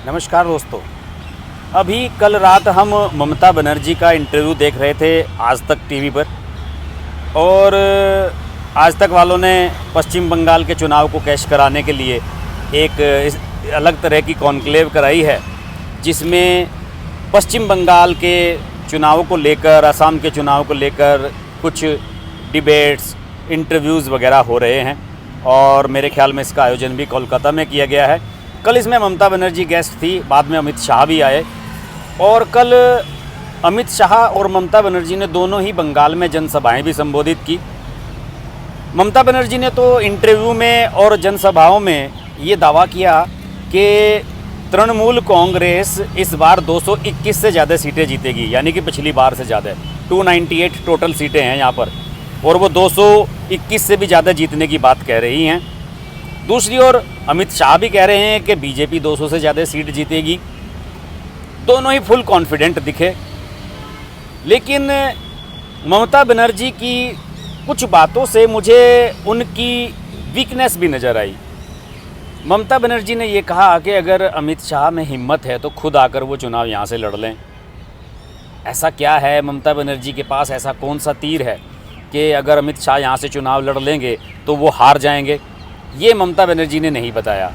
नमस्कार दोस्तों। अभी कल रात हम ममता बनर्जी का इंटरव्यू देख रहे थे आज तक टीवी पर, और आज तक वालों ने पश्चिम बंगाल के चुनाव को कैश कराने के लिए एक अलग तरह की कॉन्क्लेव कराई है, जिसमें पश्चिम बंगाल के चुनाव को लेकर, असम के चुनाव को लेकर कुछ डिबेट्स, इंटरव्यूज़ वगैरह हो रहे हैं। और मेरे ख्याल में इसका आयोजन भी कोलकाता में किया गया है। कल इसमें ममता बनर्जी गेस्ट थी, बाद में अमित शाह भी आए। और कल अमित शाह और ममता बनर्जी ने दोनों ही बंगाल में जनसभाएं भी संबोधित की। ममता बनर्जी ने तो इंटरव्यू में और जनसभाओं में ये दावा किया कि तृणमूल कांग्रेस इस बार 221 से ज़्यादा सीटें जीतेगी, यानी कि पिछली बार से ज़्यादा। 298 टोटल सीटें हैं यहाँ पर, और वो 221 से भी ज़्यादा जीतने की बात कह रही हैं। दूसरी ओर अमित शाह भी कह रहे हैं कि बीजेपी 200 से ज़्यादा सीट जीतेगी। दोनों ही फुल कॉन्फिडेंट दिखे, लेकिन ममता बनर्जी की कुछ बातों से मुझे उनकी वीकनेस भी नज़र आई। ममता बनर्जी ने ये कहा कि अगर अमित शाह में हिम्मत है तो खुद आकर वो चुनाव यहाँ से लड़ लें। ऐसा क्या है ममता बनर्जी के पास, ऐसा कौन सा तीर है कि अगर अमित शाह यहाँ से चुनाव लड़ लेंगे तो वो हार जाएंगे? ये ममता बनर्जी ने नहीं बताया।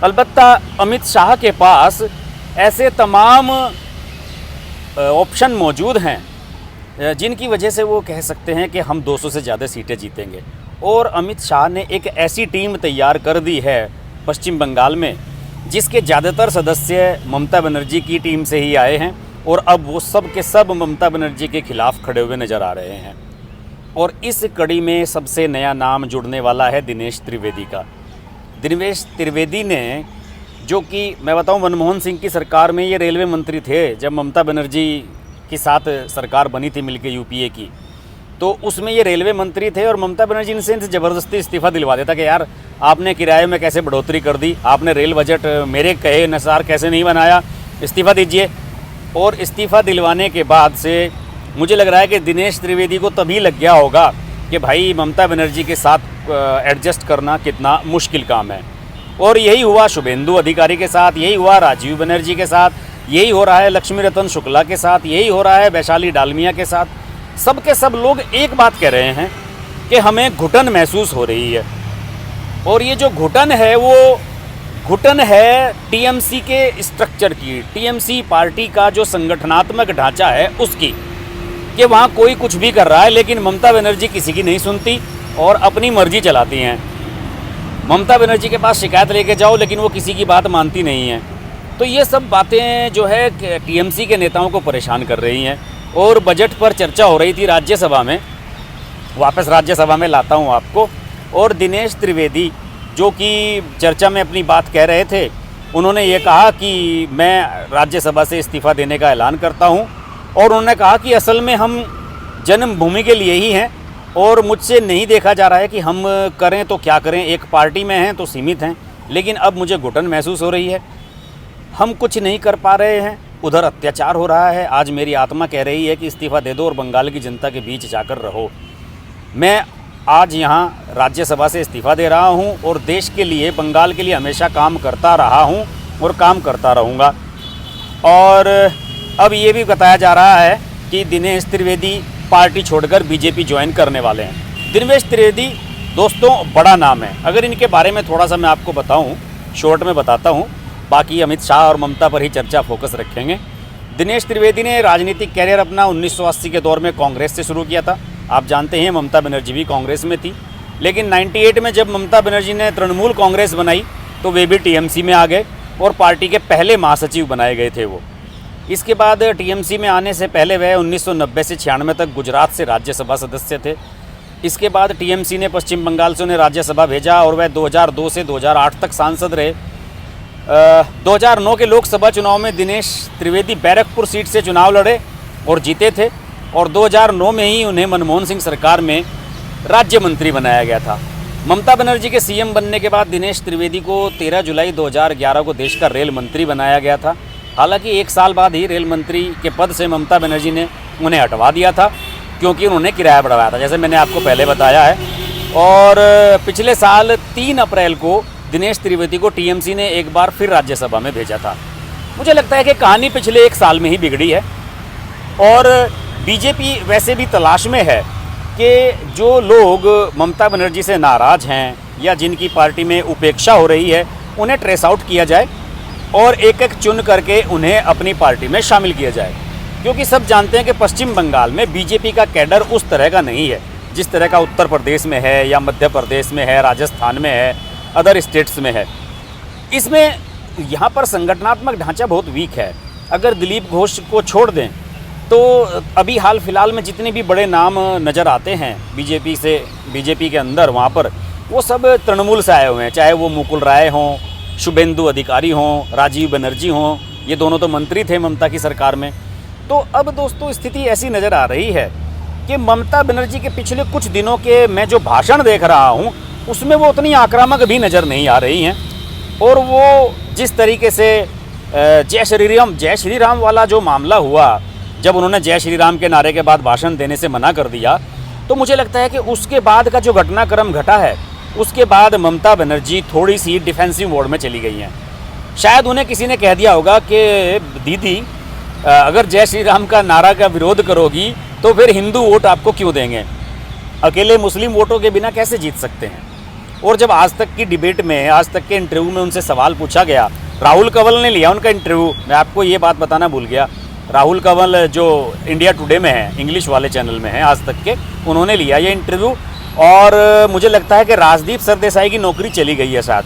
अलबत्ता अमित शाह के पास ऐसे तमाम ऑप्शन मौजूद हैं जिनकी वजह से वो कह सकते हैं कि हम 200 से ज़्यादा सीटें जीतेंगे। और अमित शाह ने एक ऐसी टीम तैयार कर दी है पश्चिम बंगाल में, जिसके ज़्यादातर सदस्य ममता बनर्जी की टीम से ही आए हैं, और अब वो सब के सब ममता बनर्जी के खिलाफ खड़े हुए नज़र आ रहे हैं। और इस कड़ी में सबसे नया नाम जुड़ने वाला है दिनेश त्रिवेदी का। दिनेश त्रिवेदी ने, जो कि मैं बताऊं, मनमोहन सिंह की सरकार में ये रेलवे मंत्री थे। जब ममता बनर्जी के साथ सरकार बनी थी मिलके यूपीए की, तो उसमें ये रेलवे मंत्री थे। और ममता बनर्जी ने इनसे ज़बरदस्ती इस्तीफ़ा दिलवा देता कि यार आपने किराए में कैसे बढ़ोतरी कर दी, आपने रेल बजट मेरे कहे अनुसार कैसे नहीं बनाया, इस्तीफ़ा दीजिए। और इस्तीफ़ा दिलवाने के बाद से मुझे लग रहा है कि दिनेश त्रिवेदी को तभी लग गया होगा कि भाई ममता बनर्जी के साथ एडजस्ट करना कितना मुश्किल काम है। और यही हुआ शुभेंदु अधिकारी के साथ, यही हुआ राजीव बनर्जी के साथ, यही हो रहा है लक्ष्मी रतन शुक्ला के साथ, यही हो रहा है वैशाली डालमिया के साथ। सब के सब लोग एक बात कह रहे हैं कि हमें घुटन महसूस हो रही है। और ये जो घुटन है वो घुटन है टीएमसी के स्ट्रक्चर की, टीएमसी पार्टी का जो संगठनात्मक ढांचा है उसकी, कि वहाँ कोई कुछ भी कर रहा है लेकिन ममता बनर्जी किसी की नहीं सुनती और अपनी मर्जी चलाती हैं। ममता बनर्जी के पास शिकायत लेके जाओ लेकिन वो किसी की बात मानती नहीं है। तो ये सब बातें जो है टीएमसी के नेताओं को परेशान कर रही हैं। और बजट पर चर्चा हो रही थी राज्यसभा में, वापस राज्यसभा में लाता हूँ आपको। और दिनेश त्रिवेदी जो कि चर्चा में अपनी बात कह रहे थे, उन्होंने ये कहा कि मैं राज्यसभा से इस्तीफ़ा देने का ऐलान करता हूँ। और उन्होंने कहा कि असल में हम जन्मभूमि के लिए ही हैं और मुझसे नहीं देखा जा रहा है कि हम करें तो क्या करें। एक पार्टी में हैं तो सीमित हैं, लेकिन अब मुझे घुटन महसूस हो रही है, हम कुछ नहीं कर पा रहे हैं, उधर अत्याचार हो रहा है। आज मेरी आत्मा कह रही है कि इस्तीफ़ा दे दो और बंगाल की जनता के बीच जाकर रहो। मैं आज यहाँ राज्यसभा से इस्तीफ़ा दे रहा हूँ और देश के लिए, बंगाल के लिए हमेशा काम करता रहा हूँ और काम करता रहूँगा। और अब ये भी बताया जा रहा है कि दिनेश त्रिवेदी पार्टी छोड़कर बीजेपी ज्वाइन करने वाले हैं। दिनेश त्रिवेदी दोस्तों बड़ा नाम है। अगर इनके बारे में थोड़ा सा मैं आपको बताऊं, शॉर्ट में बताता हूं, बाकी अमित शाह और ममता पर ही चर्चा फोकस रखेंगे। दिनेश त्रिवेदी ने राजनीतिक कैरियर अपना 1980 के दौर में कांग्रेस से शुरू किया था। आप जानते हैं ममता बनर्जी भी कांग्रेस में थी, लेकिन 98 में जब ममता बनर्जी ने तृणमूल कांग्रेस बनाई तो वे भी टीएमसी में आ गए और पार्टी के पहले महासचिव बनाए गए थे वो। इसके बाद टीएमसी में आने से पहले वह 1990 से 96 तक गुजरात से राज्यसभा सदस्य थे। इसके बाद टीएमसी ने पश्चिम बंगाल से उन्हें राज्यसभा भेजा और वह 2002 से 2008 तक सांसद रहे। 2009 के लोकसभा चुनाव में दिनेश त्रिवेदी बैरकपुर सीट से चुनाव लड़े और जीते थे। और 2009 में ही उन्हें मनमोहन सिंह सरकार में राज्य मंत्री बनाया गया था। ममता बनर्जी के सीएम बनने के बाद दिनेश त्रिवेदी को 13 जुलाई 2011 को देश का रेल मंत्री बनाया गया था। हालांकि एक साल बाद ही रेल मंत्री के पद से ममता बनर्जी ने उन्हें हटवा दिया था, क्योंकि उन्होंने किराया बढ़ाया था, जैसे मैंने आपको पहले बताया है। और पिछले साल 3 अप्रैल को दिनेश त्रिवेदी को टीएमसी ने एक बार फिर राज्यसभा में भेजा था। मुझे लगता है कि कहानी पिछले 1 साल में ही बिगड़ी है और बीजेपी वैसे भी तलाश में है कि जो लोग ममता बनर्जी से नाराज़ हैं या जिनकी पार्टी में उपेक्षा हो रही है उन्हें ट्रेस आउट किया जाए और एक एक चुन करके उन्हें अपनी पार्टी में शामिल किया जाए, क्योंकि सब जानते हैं कि पश्चिम बंगाल में बीजेपी का कैडर उस तरह का नहीं है जिस तरह का उत्तर प्रदेश में है या मध्य प्रदेश में है, राजस्थान में है, अदर स्टेट्स में है। इसमें यहाँ पर संगठनात्मक ढांचा बहुत वीक है। अगर दिलीप घोष को छोड़ दें तो अभी हाल फिलहाल में जितने भी बड़े नाम नज़र आते हैं बीजेपी के अंदर, वहाँ पर वो सब तृणमूल से आए हुए हैं, चाहे वो मुकुल राय हों, शुभेंदु अधिकारी हों, राजीव बनर्जी हों, ये दोनों तो मंत्री थे ममता की सरकार में। तो अब दोस्तों स्थिति ऐसी नज़र आ रही है कि ममता बनर्जी के पिछले कुछ दिनों के मैं जो भाषण देख रहा हूँ उसमें वो उतनी आक्रामक भी नज़र नहीं आ रही हैं और वो जिस तरीके से जय श्री राम वाला जो मामला हुआ, जब उन्होंने जय श्री राम के नारे के बाद भाषण देने से मना कर दिया, तो मुझे लगता है कि उसके बाद का जो घटनाक्रम घटा है उसके बाद ममता बनर्जी थोड़ी सी डिफेंसिव मोड में चली गई हैं। शायद उन्हें किसी ने कह दिया होगा कि दीदी अगर जय श्री राम का नारा का विरोध करोगी तो फिर हिंदू वोट आपको क्यों देंगे, अकेले मुस्लिम वोटों के बिना कैसे जीत सकते हैं। और जब आज तक की डिबेट में, आज तक के इंटरव्यू में उनसे सवाल पूछा गया, राहुल कंवल ने लिया उनका इंटरव्यू, मैं आपको ये बात बताना भूल गया, राहुल कंवल जो इंडिया टुडे में है, इंग्लिश वाले चैनल में है आज तक के, उन्होंने लिया ये इंटरव्यू और मुझे लगता है कि राजदीप सरदेसाई की नौकरी चली गई है शायद,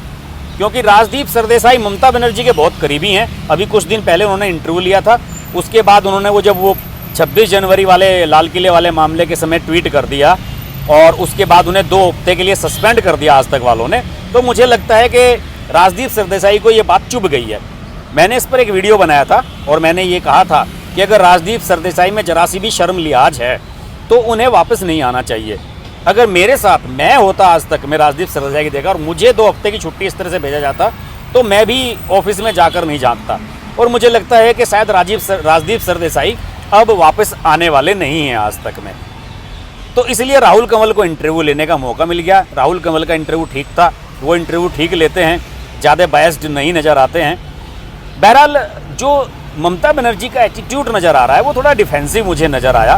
क्योंकि राजदीप सरदेसाई ममता बनर्जी के बहुत करीबी हैं। अभी कुछ दिन पहले उन्होंने इंटरव्यू लिया था, उसके बाद उन्होंने जब वो 26 जनवरी वाले लाल किले वाले मामले के समय ट्वीट कर दिया और उसके बाद उन्हें 2 हफ्ते के लिए सस्पेंड कर दिया आज तक वालों ने, तो मुझे लगता है कि राजदीप सरदेसाई को ये बात चुभ गई है। मैंने इस पर एक वीडियो बनाया था और मैंने ये कहा था कि अगर राजदीप सरदेसाई में जरा सी भी शर्म लिहाज है तो उन्हें वापस नहीं आना चाहिए। अगर मेरे साथ मैं होता आज तक, मैं राजदीप सरदेसाई की देखा और मुझे 2 हफ्ते की छुट्टी इस तरह से भेजा जाता तो मैं भी ऑफिस में जाकर नहीं झांकता। और मुझे लगता है कि शायद राजदीप सरदेसाई अब वापस आने वाले नहीं हैं आज तक में। तो इसलिए राहुल कंवल को इंटरव्यू लेने का मौका मिल गया। राहुल कंवल का इंटरव्यू ठीक था, वो इंटरव्यू ठीक लेते हैं, ज़्यादा बायस्ड नहीं नज़र आते हैं। बहरहाल जो ममता बनर्जी का एटीट्यूड नज़र आ रहा है वो थोड़ा डिफेंसिव मुझे नज़र आया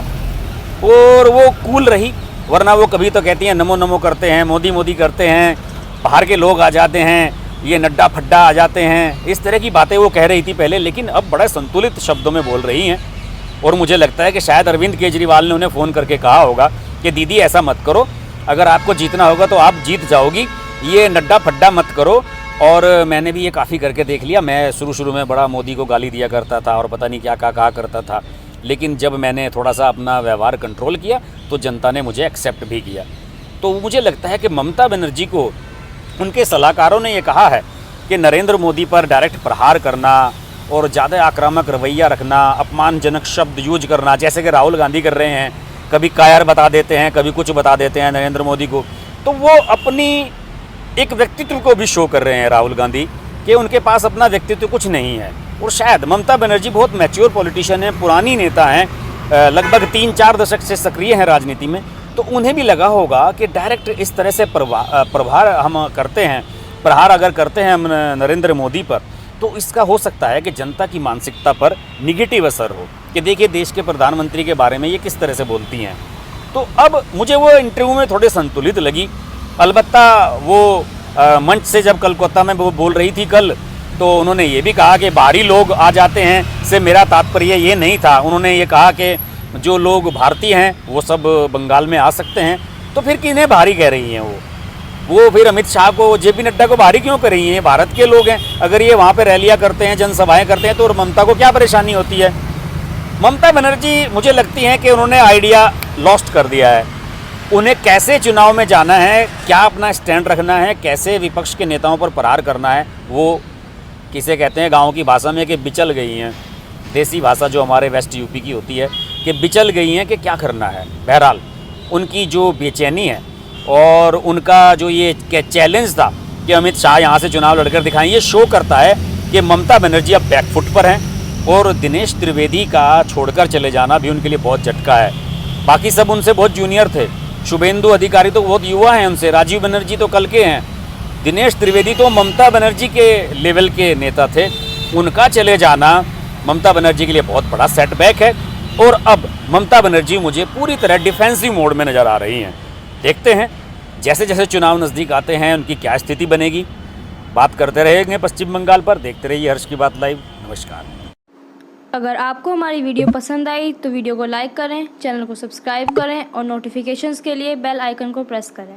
और वो कूल रही, वरना वो कभी तो कहती हैं नमो नमो करते हैं, मोदी मोदी करते हैं, बाहर के लोग आ जाते हैं, ये नड्डा फड्डा आ जाते हैं, इस तरह की बातें वो कह रही थी पहले, लेकिन अब बड़ा संतुलित शब्दों में बोल रही हैं। और मुझे लगता है कि शायद अरविंद केजरीवाल ने उन्हें फ़ोन करके कहा होगा कि दीदी ऐसा मत करो, अगर आपको जीतना होगा तो आप जीत जाओगी, ये नड्डा फड्डा मत करो। और मैंने भी ये काफ़ी करके देख लिया, मैं शुरू में बड़ा मोदी को गाली दिया करता था और पता नहीं क्या कहा करता था, लेकिन जब मैंने थोड़ा सा अपना व्यवहार कंट्रोल किया तो जनता ने मुझे एक्सेप्ट भी किया। तो मुझे लगता है कि ममता बनर्जी को उनके सलाहकारों ने ये कहा है कि नरेंद्र मोदी पर डायरेक्ट प्रहार करना और ज़्यादा आक्रामक रवैया रखना, अपमानजनक शब्द यूज करना, जैसे कि राहुल गांधी कर रहे हैं, कभी कायर बता देते हैं, कभी कुछ बता देते हैं नरेंद्र मोदी को, तो वो अपनी एक व्यक्तित्व को भी शो कर रहे हैं राहुल गांधी कि उनके पास अपना व्यक्तित्व कुछ नहीं है। और शायद ममता बनर्जी बहुत मैच्योर पॉलिटिशियन है, पुरानी नेता हैं, लगभग 3-4 दशक से सक्रिय हैं राजनीति में, तो उन्हें भी लगा होगा कि डायरेक्ट इस तरह से प्रहार हम करते हैं, प्रहार अगर करते हैं हम नरेंद्र मोदी पर, तो इसका हो सकता है कि जनता की मानसिकता पर निगेटिव असर हो कि देखिए देश के प्रधानमंत्री के बारे में ये किस तरह से बोलती हैं। तो अब मुझे वो इंटरव्यू में थोड़े संतुलित लगी। अलबत्ता वो मंच से जब कोलकाता में वो बोल रही थी कल, तो उन्होंने ये भी कहा कि बाहरी लोग आ जाते हैं से मेरा तात्पर्य ये नहीं था। उन्होंने ये कहा कि जो लोग भारतीय हैं वो सब बंगाल में आ सकते हैं, तो फिर किन्हें बाहरी कह रही हैं वो फिर अमित शाह को, जेपी नड्डा को बाहरी क्यों कर रही हैं? भारत के लोग हैं, अगर ये वहाँ पे रैलियाँ करते हैं, जनसभाएं करते हैं, तो ममता को क्या परेशानी होती है? ममता बनर्जी मुझे लगती हैं कि उन्होंने आइडिया लॉस्ट कर दिया है। उन्हें कैसे चुनाव में जाना है, क्या अपना स्टैंड रखना है, कैसे विपक्ष के नेताओं पर प्रहार करना है, वो किसे कहते हैं गाँव की भाषा में कि बिचल गई हैं, देसी भाषा जो हमारे वेस्ट यूपी की होती है कि बिचल गई हैं कि क्या करना है। बहरहाल उनकी जो बेचैनी है और उनका जो ये चैलेंज था कि अमित शाह यहाँ से चुनाव लड़कर दिखाएं, ये शो करता है कि ममता बनर्जी अब बैकफुट पर हैं और दिनेश त्रिवेदी का छोड़कर चले जाना भी उनके लिए बहुत झटका है। बाकी सब उनसे बहुत जूनियर थे, शुभेंदु अधिकारी तो बहुत युवा हैं उनसे, राजीव बनर्जी तो कल के हैं, दिनेश त्रिवेदी तो ममता बनर्जी के लेवल के नेता थे। उनका चले जाना ममता बनर्जी के लिए बहुत बड़ा सेटबैक है और अब ममता बनर्जी मुझे पूरी तरह डिफेंसिव मोड में नज़र आ रही हैं। देखते हैं जैसे जैसे चुनाव नज़दीक आते हैं उनकी क्या स्थिति बनेगी। बात करते रहेंगे पश्चिम बंगाल पर। देखते रहिए हर्ष की बात लाइव। नमस्कार। अगर आपको हमारी वीडियो पसंद आई तो वीडियो को लाइक करें, चैनल को सब्सक्राइब करें और नोटिफिकेशंस के लिए बेल आइकन को प्रेस करें।